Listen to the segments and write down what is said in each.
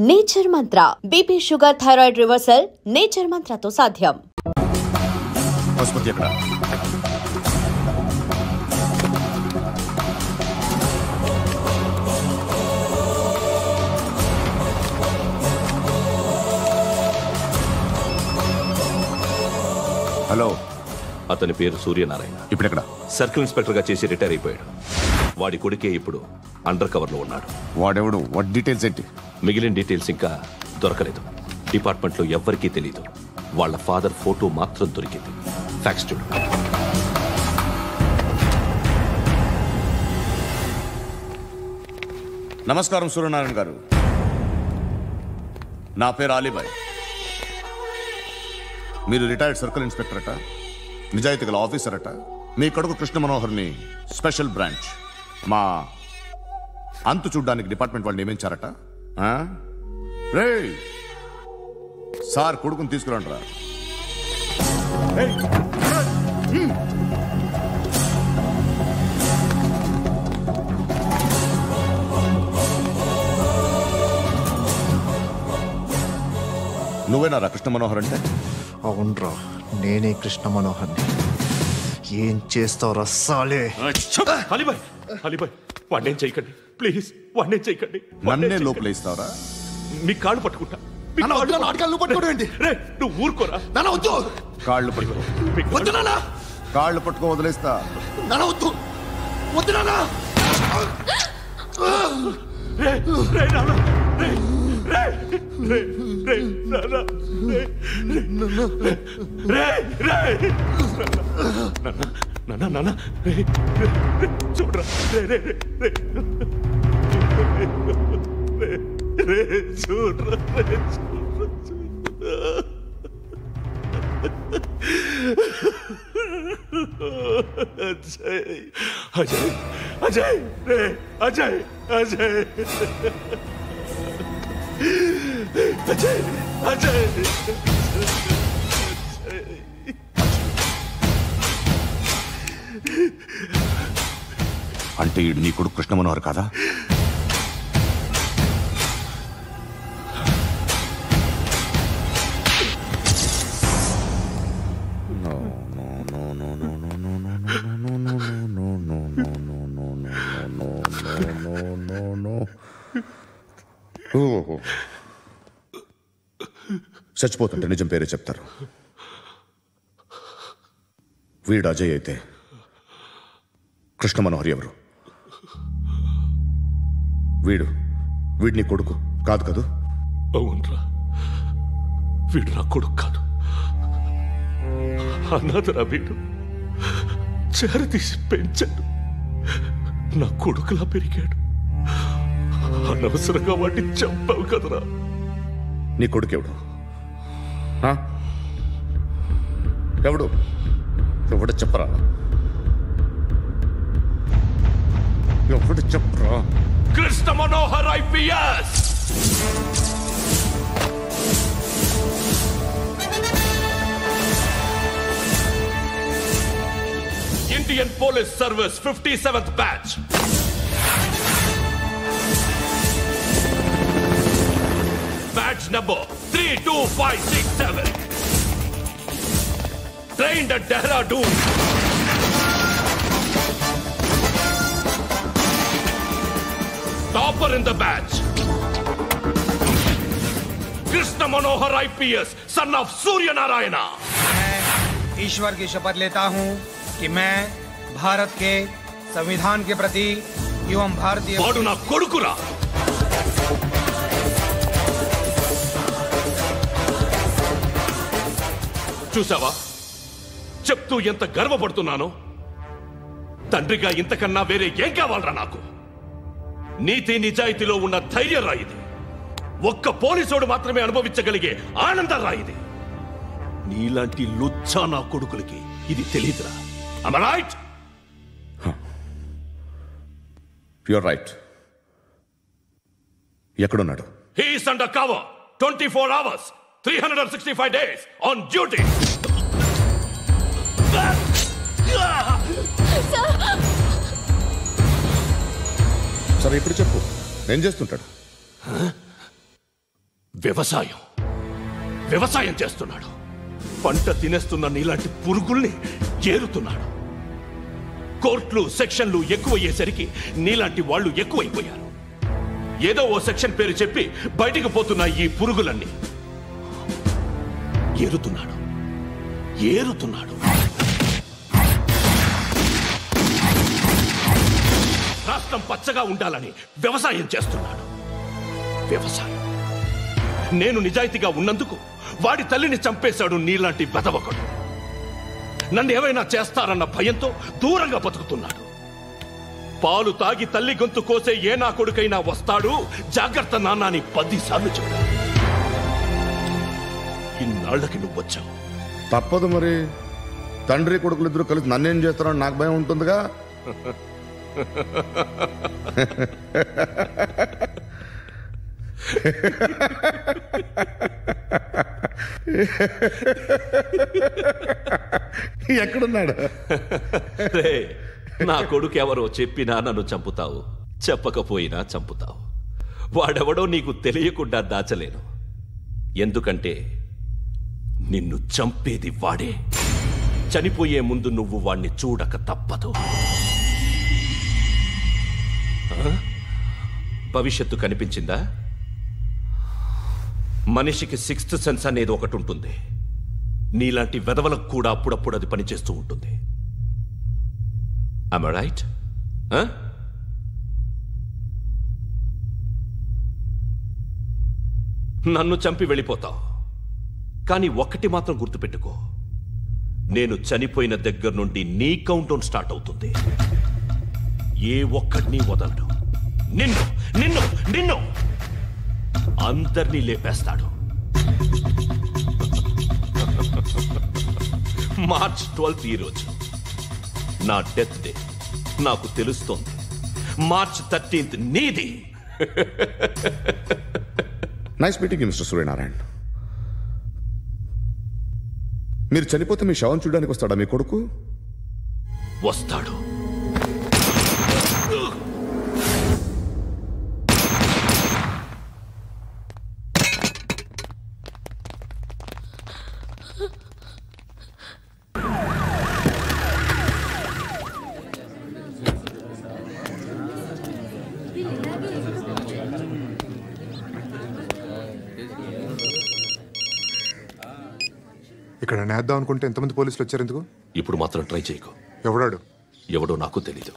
Nature Mantra BP sugar thyroid reversal nature మంత్రతో సాధ్యం. Hello, అతని పేరు సూర్యనారాయణ. ఇప్పుడెక్కడ? సర్కిల్ ఇన్స్పెక్టర్ గా చేసి రిటైర్ అయిపోయాడు. వాడి కొడుకే ఇప్పుడు అండర్ కవర్ లో ఉన్నాడు. వాడెవడు? వాట్ డీటెయిల్స్ ఏంటి? మిగిలిన డీటెయిల్స్ ఇంకా దొరకలేదు. డిపార్ట్మెంట్ లో ఎవ్వరికీ తెలియదు. వాళ్ళ ఫాదర్ ఫోటో మాత్రం దొరికింది. ఫ్యాక్స్ చూడు. నమస్కారం సూర్యనారాయణ గారు. నా పేరు అలీబాయ్. మీరు రిటైర్డ్ సర్కిల్ ఇన్స్పెక్టర్ అట, నిజాయితీ గల ఆఫీసర్ అట. మీ కొడుకు కృష్ణ మనోహర్ని స్పెషల్ బ్రాంచ్ మా అంతు చూడ్డానికి డిపార్ట్మెంట్ వాళ్ళు నియమించారట. రే సార్, కొడుకుని తీసుకురండి రా. నువ్వేనా కృష్ణ మనోహర్ అంటే? అవునరా, నేనే కృష్ణ మనోహర్ని. ఏం చేస్తావు రస్సాలే? వాడినేం చేయకండి ప్లీజ్, వాడినేం చేయకండి. నన్నే లోపలేస్తావరా? మీ కాళ్ళు పట్టుకుంటా. నువ్వు ఊరుకోరా. కాళ్ళు పట్టుకో. కాళ్ళు పట్టుకో, వదిలేస్తా. చూడరా, చూడరా. అజయ్ అజయ్ రే, అజయ్ అజయ్ అజయ్ అజయ్. అంటే ఈడు నీ కొడుకు కృష్ణ మనోహర్ కాదా? చచ్చిపోతుంటే నిజం పేరే చెప్తారు. వీడు అజయ్ అయితే కృష్ణ మనోహర్ ఎవరు? వీడిని కొడుకు కాదు కదూ? అవునరా, వీడు నా కొడుకు కాదు. అనాథరా వీడు. చేరతీసి పెంచాడు. నా కొడుకులా పెరిగాడు. అనవసరంగా వాడిని చంపావు కదరా. నీ కొడుకెవడు? ఎవడు? ఎవడు చెప్పరా? ఎవడు చెప్పరా? Krishna Manohar IPS. Indian police service 57th batch. Batch number 32567. Trained at Dehradun. Topper in the batch. Krishna Manohar IPS, son of Surya Narayana. मैं ईश्वर की शपथ लेता हूं कि मैं भारत के संविधान के प्रति एवं भारतीय वाडु ना कोडुकुरा. చూసావా చెప్తూ ఎంత గర్వపడుతున్నానో? తండ్రిగా ఇంతకన్నా వేరే ఏం కావాలరా నాకు? నీతి నిజాయితీలో ఉన్న ధైర్యం రా ఇది. ఒక్క పోలీసోడు మాత్రమే అనుభవించగలిగే ఆనందం రా ఇది. నీలాంటి లుచ్చా నా కొడుకులకి ఇది తెలియదురా. Am I right? You're right. ఎక్కడున్నాడు? He is under cover 24 hours 365 days on duty. సరే ఇప్పుడు చెప్పు, ఏం చేస్తుంటాడు? వ్యవసాయం చేస్తున్నాడు. పంట తినేస్తున్న నీలాంటి పురుగుల్ని ఏరుతున్నాడు. కోర్టులు సెక్షన్లు ఎక్కువయ్యేసరికి నీలాంటి వాళ్ళు ఎక్కువైపోయారు. ఏదో ఓ సెక్షన్ పేరు చెప్పి బయటికి పోతున్న ఈ పురుగులన్నీ ఏరుతున్నాడు. రాష్ట్రం పచ్చగా ఉండాలని వ్యవసాయం చేస్తున్నాడు. నేను నిజాయితీగా ఉన్నందుకు వాడి తల్లిని చంపేశాడు నీలాంటి వెధవకుడు. నన్ను ఏమైనా చేస్తారన్న భయంతో దూరంగా బతుకుతున్నాడు. పాలు తాగి తల్లి గొంతు కోసే ఏ నా కొడుకైనా వస్తాడు, జాగ్రత్త నాన్న అని 10 సార్లు చెప్పాడు. ఇన్నాళ్లకి నువ్వు వచ్చావు. తప్పదు మరి. తండ్రి కొడుకులిద్దరూ కలిసి నన్నేం చేస్తారని నాకు భయం ఉంటుందిగా. ఎక్కడున్నాడు? నా కొడుకు ఎవరో చెప్పినా నన్ను చంపుతావు, చెప్పకపోయినా చంపుతావు. వాడెవడో నీకు తెలియకుండా దాచలేను. ఎందుకంటే నిన్ను చంపేది వాడే. చనిపోయే ముందు నువ్వు వాణ్ణి చూడక తప్పదు. భవిష్యత్తు కనిపించిందా? మనిషికి 6th సెన్స్ అనేది ఒకటి ఉంటుంది. నీలాంటి వెధవలకు కూడా అప్పుడప్పుడు అది పనిచేస్తూ ఉంటుంది. Am I right? నన్ను చంపి వెళ్ళిపోతావు. కానీ ఒక్కటి మాత్రం గుర్తుపెట్టుకో, నేను చనిపోయిన దగ్గర నుండి నీ కౌంటౌన్ స్టార్ట్ అవుతుంది. ఏ ఒక్కడిని వదలడు. నిన్ను అందరినీ లేపేస్తాడు. మార్చ్ 12 ఈ రోజు నా డెత్ డే. నాకు తెలుస్తోంది. మార్చ్ 13 నీది. Nice meeting mister Suryanarayan. మీరు చనిపోతే మీ శవం చూడడానికి వస్తాడా మీ కొడుకు? వస్తాడు. ఇక్కడ నేద్దాం అనుకుంటే ఎంతమంది పోలీసులు వచ్చారు ఎందుకు? ఇప్పుడు మాత్రం ట్రై చేయకు. ఎవడో నాకు తెలీదు.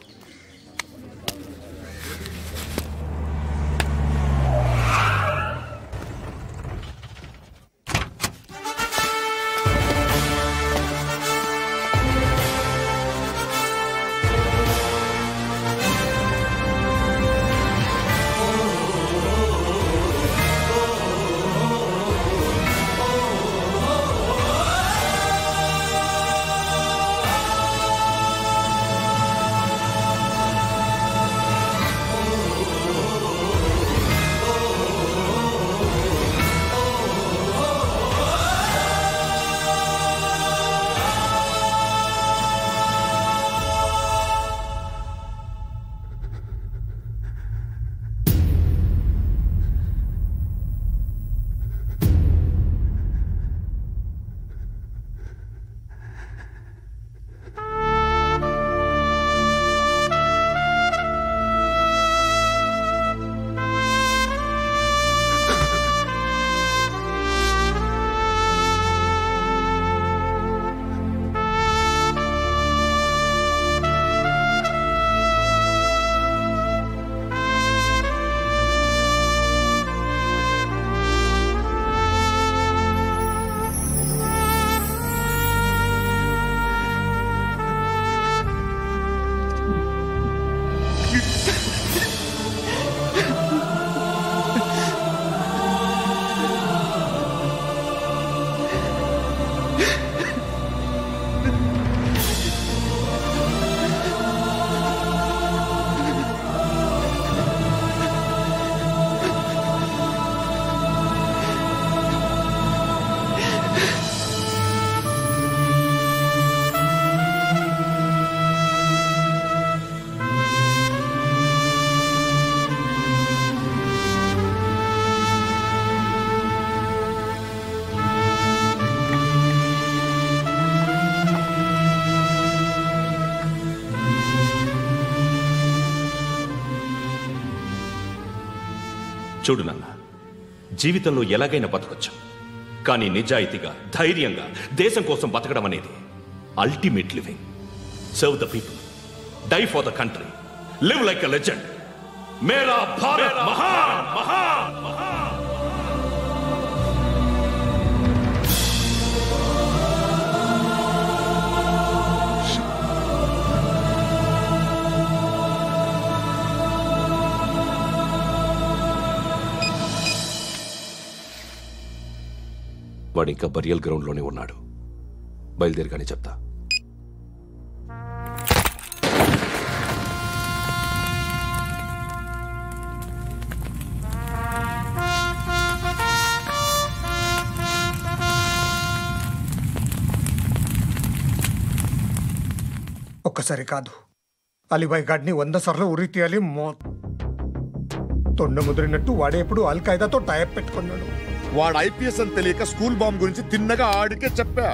చూడు నాన్న, జీవితంలో ఎలాగైనా బతకొచ్చు, కానీ నిజాయితీగా ధైర్యంగా దేశం కోసం బతకడం అనేది ultimate living. Serve the people, die for the country, live like a legend. మేరా భారత్ మహాన్ మహాన్ మహాన్. వాడు ఇంకా బరియల్ గ్రౌండ్లోనే ఉన్నాడు. బయలుదేరగానే చెప్తా. ఒక్కసారి కాదు, అలీబాయ్ గాడిని 100 సార్లు ఉరి తీయాలి. తొండ ముదిరినట్టు వాడేప్పుడు అల్ ఖైదాతో టైప్ పెట్టుకున్నాడు. వాడు ఐపీఎస్ అని తెలియక స్కూల్ బాంబ్ గురించి తిన్నగా ఆడికే చెప్పా.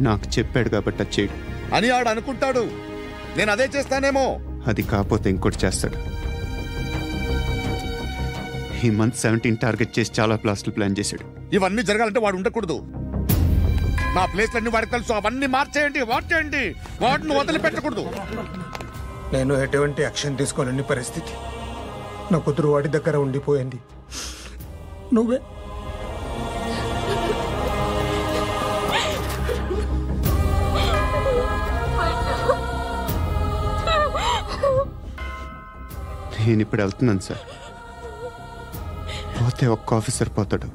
నాకు చెప్పాడు కాబట్టి అది చేయడు అని ఆడు అనుకుంటాడు. నేను అదే చేస్తానేమో. అది కాకపోతే ఇంకోటి చేస్తాడు. ఈ మంత్ 17 టార్గెట్ చేసి చాలా ప్లాస్టులు ప్లాన్ చేశాడు. ఇవన్నీ జరగాలంటే వాడు ఉండకూడదు. నా ప్లేస్లన్నీ వాడికి తెలుసు. అవన్నీ మార్చేయండి, వార్చేయండి. వాటిని వదిలిపెట్టకూడదు. నేను ఎటువంటి యాక్షన్ తీసుకోలేని పరిస్థితి. నా కూతురు వాడి దగ్గర ఉండిపోయింది. నువ్వే నేను ఇప్పుడు వెళ్తున్నాను సార్. పోతే ఒక్క ఆఫీసర్ పోతాడు,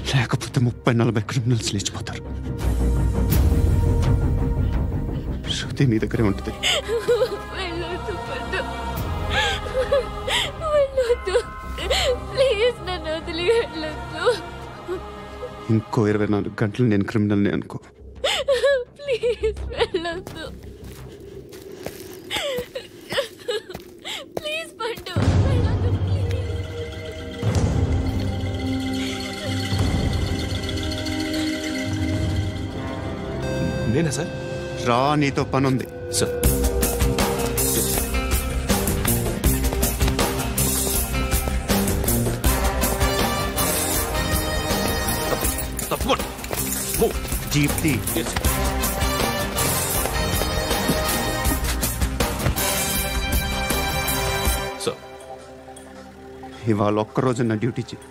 లేకపోతే 30-40 క్రిమినల్స్ లేచిపోతారు. శృతి నీ దగ్గరే ఉంటుంది. ఇంకో 24 గంటలు నేను క్రిమినల్ని అనుకో. ప్లీజ్ వెళ్ళొద్దు. ప్లీజ్ పండు వెళ్ళొద్దు. నేనా సార్? రా, నీతో పని ఉంది సార్. తప్పకుండా జీప్ టీ. సార్, ఇవాళ ఒక్కరోజు నా డ్యూటీ చేయి.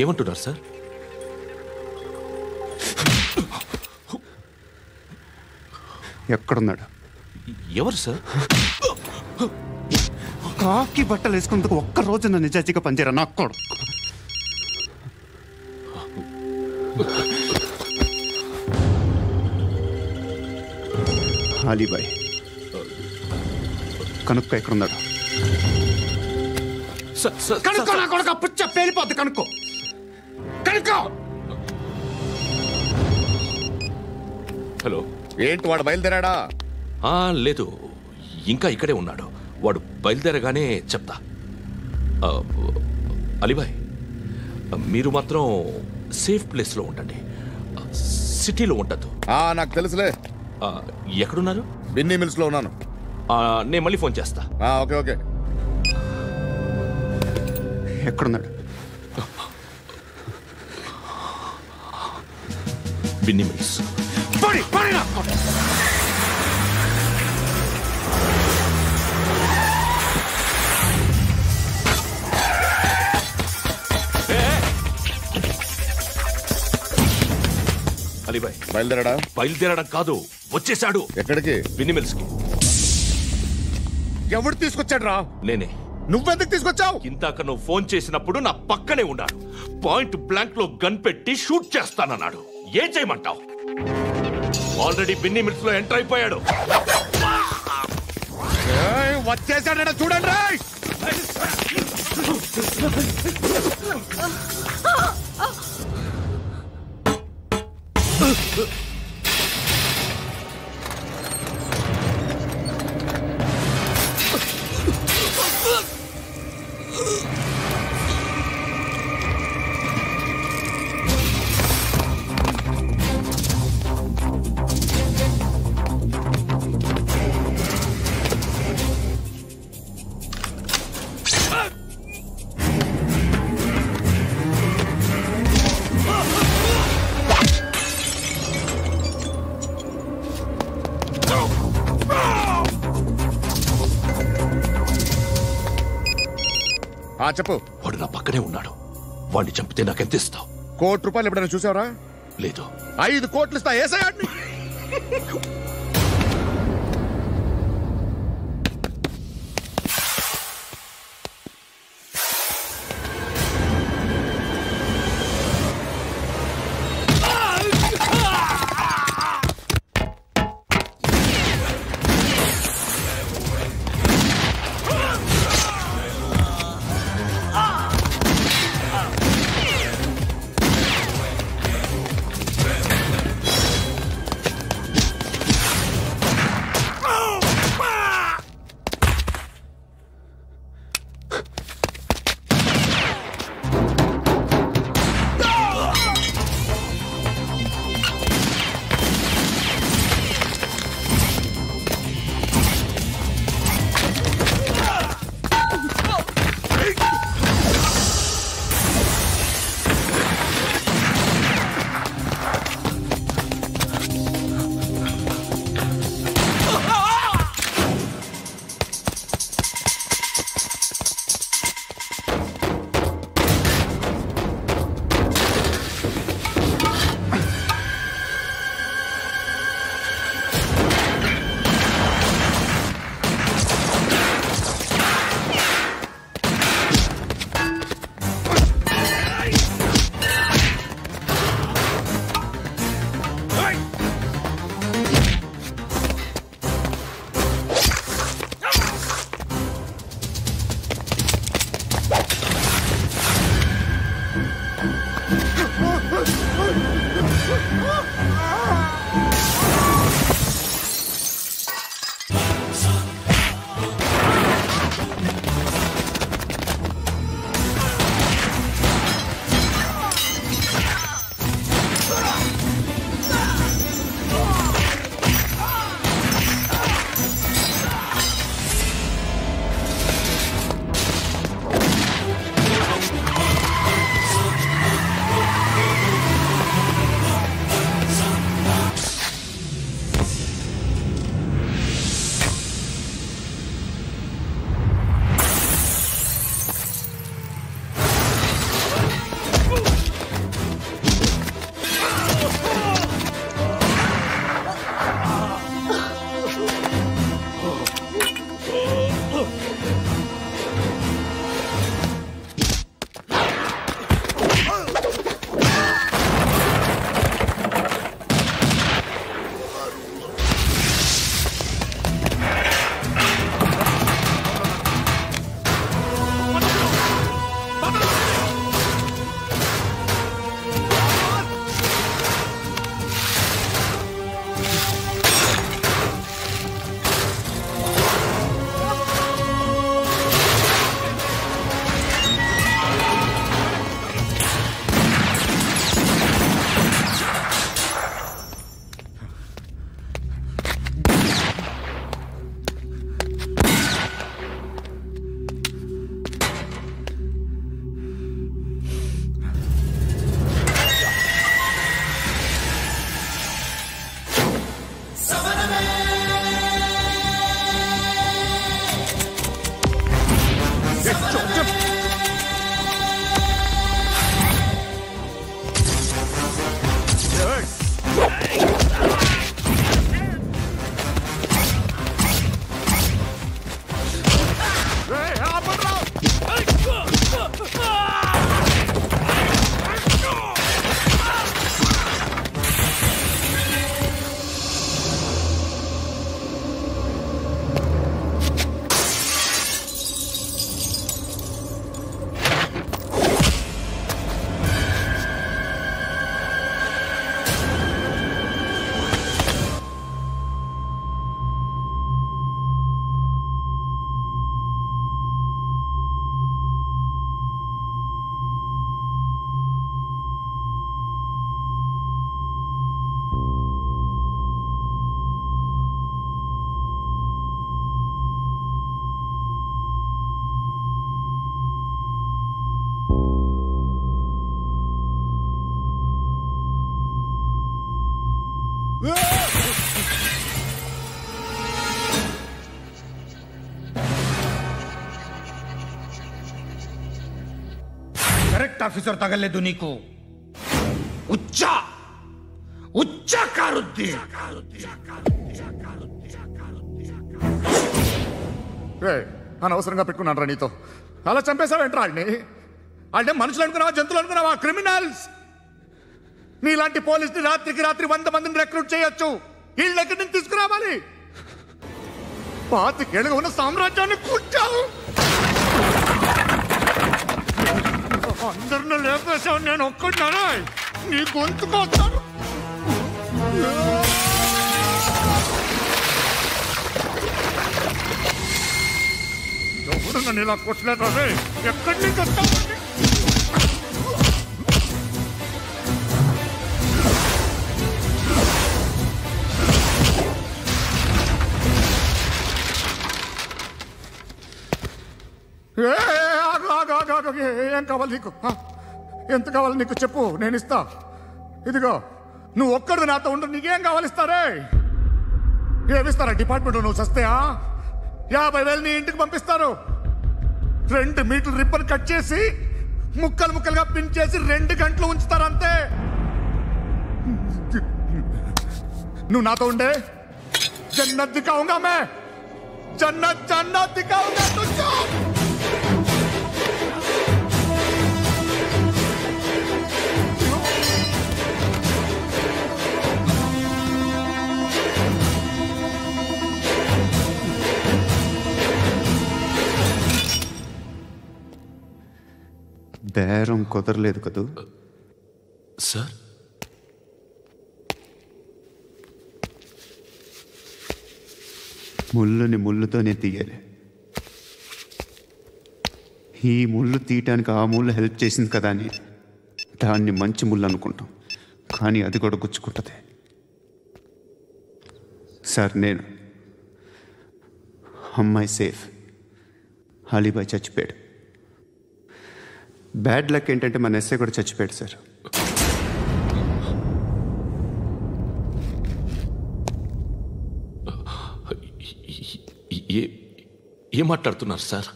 ఏమంటున్నారు సార్? ఎక్కడున్నాడు? ఎవరు సార్? కాకి బట్టలు వేసుకున్నందుకు ఒక్కరోజు నా నిజాయితీగా పనిచేయరా నాకు కూడా. అలీబాయ్ కనుక్కో, ఎక్కడున్నాడు? కనుక్కో నా కొడుకు. పుచ్చ పేలిపోద్ది. కనుక్కో. హలో. ఏంటి వాడు బయలుదేరాడా? లేదు, ఇంకా ఇక్కడే ఉన్నాడు. వాడు బయలుదేరగానే చెప్తా. అలీబాయ్, మీరు మాత్రం సేఫ్ ప్లేస్లో ఉండండి, సిటీలో ఉండద్దు. నాకు తెలుసులే. ఎక్కడున్నారు? బిన్నీ మిల్స్ లో ఉన్నాను. నేను మళ్ళీ ఫోన్ చేస్తా. Okay okay. ఎక్కడున్నాడు? బిన్నీ మిల్స్. అలీబాయ్ బయలుదేరాడా? బయలుదేరడం కాదు, వచ్చేశాడు. ఎక్కడికి? బిన్నీ మిల్స్ కి. ఎవడు తీసుకొచ్చాడు రా? నేనే. నువ్వెందుకు తీసుకొచ్చావు? ఇందాక నువ్వు ఫోన్ చేసినప్పుడు నా పక్కనే ఉన్నాడు. పాయింట్ బ్లాంక్ లో గన్ పెట్టి షూట్ చేస్తానన్నాడు. ఏం చేయమంటావు? ఆల్రెడీ బిన్నీ మిల్స్ లో ఎంటర్ అయిపోయాడు. వచ్చేసాడ చూడండి. చెప్పు. వాడు నా పక్కనే ఉన్నాడు. వాడిని చంపితే నాకెంత ఇస్తావు? ₹1,00,00,000 ఎప్పుడైనా చూసావరా? లేదు. 5 కోట్లు ఇస్తా. ఏసయాడిని. కరెక్ట్ ఆఫీసర్ తగలేదు నీకు. ఉచ్చా ఉచ్చా కారుద్ది. అనవసరంగా పెట్టుకున్నాను రా నీతో. అలా చంపేశావేంట్రా వాళ్ళని? వాళ్ళే మనుషులు అనుకున్నావా, జంతువులు అనుకున్నావా? క్రిమినల్స్. నీలాంటి పోలీసుని రాత్రికి రాత్రి 100 మందిని రిక్రూట్ చేయొచ్చు. వీళ్ళ దగ్గర నుంచి తీసుకురావాలి. 25 ఏళ్ళుగా ఉన్న సామ్రాజ్యాన్ని కూర్చావు. అందరిని లేపేశావు, నేను ఒక్కడినారా? నీ గొంతుకొస్తాను. ఎవరు నన్ను ఇలా కొట్టలేదా? ఎక్కడి నుంచి వస్తావు? ఏం కావాలి నీకు? ఎంత కావాలి నీకు చెప్పు, నేను ఇస్తా. ఇదిగో నువ్వు ఒక్కడు నాతో ఉండు. నీకేం కావాలి ఇస్తారే? ఏమిస్తారా డిపార్ట్మెంట్? నువ్వు చస్తేయా 50,000 నీ ఇంటికి పంపిస్తారు. 2 మీటర్లు రిబ్బన్ కట్ చేసి ముక్కలు ముక్కలుగా పిన్ చేసి 2 గంటలు ఉంచుతారు అంతే. నువ్వు నాతో ఉండే జన్నత్ దిఖాऊंगा मैं, జన్నత్ జన్నత్ దిఖాऊंगा तुझको. బేరం కుదరలేదు కదూ సార్? ముళ్ళుని ముళ్ళుతోనే తీయాలి. ఈ ముళ్ళు తీయటానికి ఆ ముళ్ళు హెల్ప్ చేసింది కదా అని దాన్ని మంచి ముళ్ళు అనుకుంటాం, కానీ అది కూడా గుచ్చుకుంటుంది. సార్, నేను అమ్మాయి సేఫ్, అలీబాయ్ చచ్చిపోయాడు. బ్యాడ్ లక్ ఏంటంటే మన ఎస్ఐ కూడా చచ్చిపోయాడు సార్. ఏం మాట్లాడుతున్నారు సార్?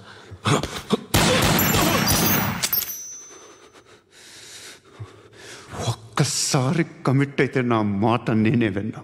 ఒక్కసారి కమిట్ అయితే నా మాట నేనే విన్నా.